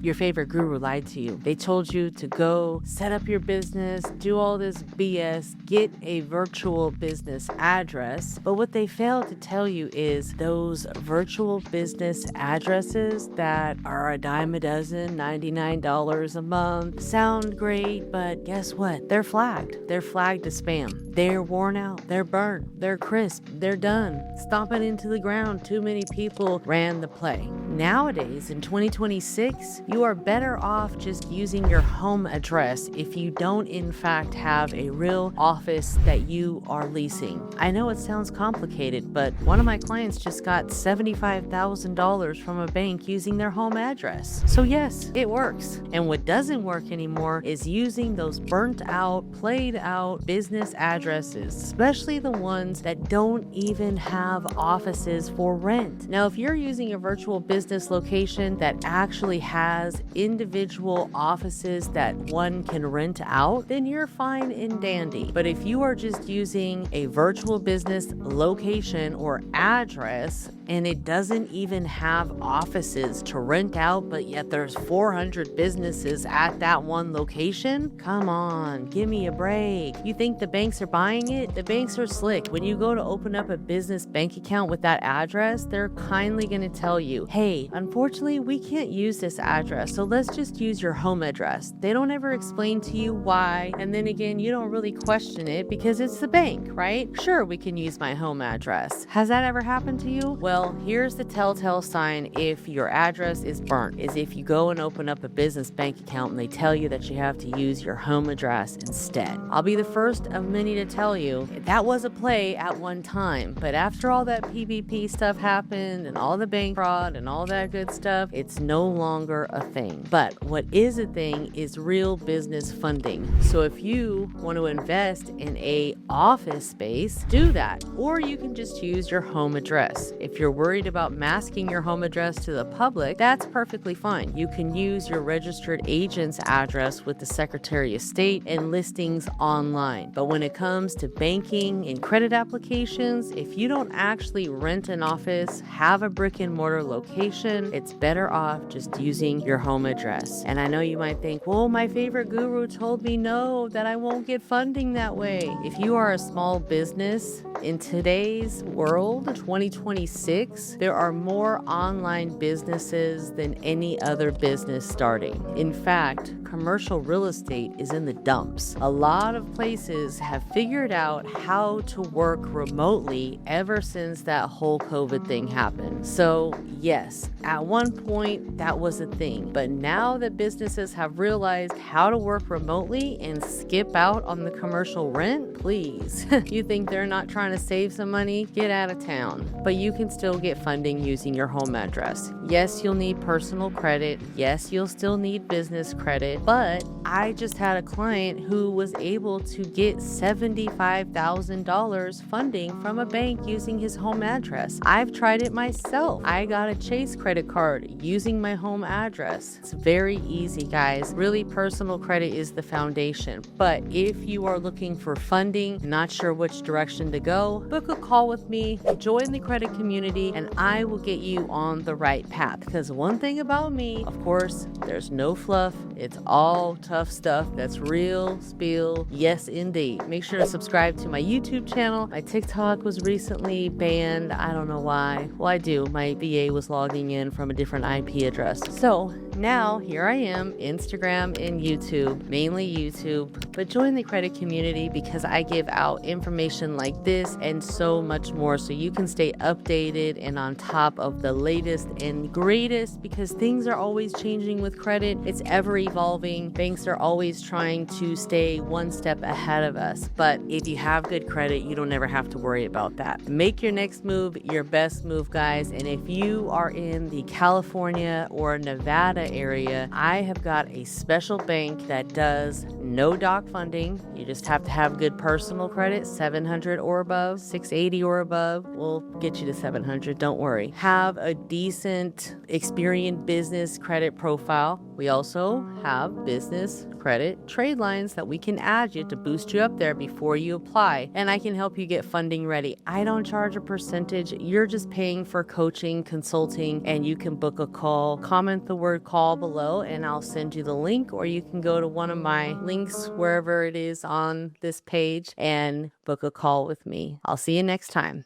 your favorite guru lied to you. They told you to go set up your business, do all this BS, get a virtual business address. But what they failed to tell you is those virtual business addresses that are a dime a dozen, $99 a month, sound great, but guess what? They're flagged. They're flagged as spam. They're worn out. They're burnt. They're crisp. They're done. Stomping into the ground. Too many people ran the play. Nowadays, in 2026, you are better off just using your home address if you don't, in fact, have a real office that you are leasing. I know it sounds complicated, but one of my clients just got $75,000 from a bank using their home address. So yes, it works. And what doesn't work anymore is using those burnt out, played out business addresses, especially the ones that don't even have offices for rent. Now, if you're using a virtual business location that actually has individual offices that one can rent out, then you're fine and dandy. But if you are just using a virtual business location or address and it doesn't even have offices to rent out, but yet there's 400 businesses at that one location, come on, give me a break. You think the banks are buying it? The banks are slick. When you go to open up a business bank account with that address, they're kindly going to tell you, hey, unfortunately, we can't use this address, so let's just use your home address. They don't ever explain to you why, and then again, you don't really question it because it's the bank, right? Sure, we can use my home address. Has that ever happened to you? Well, here's the telltale sign if your address is burnt, is if you go and open up a business bank account and they tell you that you have to use your home address instead. I'll be the first of many to tell you that was a play at one time, but after all that PPP stuff happened and all the bank fraud and all that good stuff, it's no longer a thing. But what is a thing is real business funding. So if you want to invest in a office space, do that. Or you can just use your home address. If you're worried about masking your home address to the public, that's perfectly fine. You can use your registered agent's address with the Secretary of State and listings online. But when it comes to banking and credit applications, if you don't actually rent an office, have a brick and mortar location, it's better off just using your home address. And I know you might think, well, my favorite guru told me no, that I won't get funding that way. If you are a small business in today's world, 2026, there are more online businesses than any other business starting. In fact, commercial real estate is in the dumps. A lot of places have figured out how to work remotely ever since that whole COVID thing happened. So yes, at one point that was a thing, but now that businesses have realized how to work remotely and skip out on the commercial rent, please, you think they're not trying to save some money? Get out of town. But you can still get funding using your home address. Yes, you'll need personal credit. Yes, you'll still need business credit, but I just had a client who was able to get $75,000 funding from a bank using his home address. I've tried it myself. I got a Chase credit card using my home address. It's very easy, guys. Really, personal credit is the foundation. But if you are looking for funding, not sure which direction to go, book a call with me, join the credit community, and I will get you on the right path. Because one thing about me, of course, there's no fluff. It's all tough stuff that's real, spiel, yes indeed. Make sure to subscribe to my YouTube channel. My TikTok was recently banned. I don't know why. Well, I do. My VA was logging in from a different IP address. So now here I am, Instagram and YouTube, mainly YouTube, but join the credit community because I give out information like this and so much more so you can stay updated and on top of the latest and greatest because things are always changing with credit. It's ever evolving. Banks are always trying to stay one step ahead of us. But if you have good credit, you don't ever have to worry about that. Make your next move your best move, guys. And if you are in the California or Nevada area, I have got a special bank that does no doc funding. You just have to have good personal credit, 700 or above, 680 or above. We'll get you to 700, don't worry. Have a decent, experienced business credit profile. We also have business credit trade lines that we can add you to boost you up there before you apply, and I can help you get funding ready. I don't charge a percentage. You're just paying for coaching, consulting, and you can book a call. Comment the word call call below and I'll send you the link, or you can go to one of my links wherever it is on this page and book a call with me. I'll see you next time.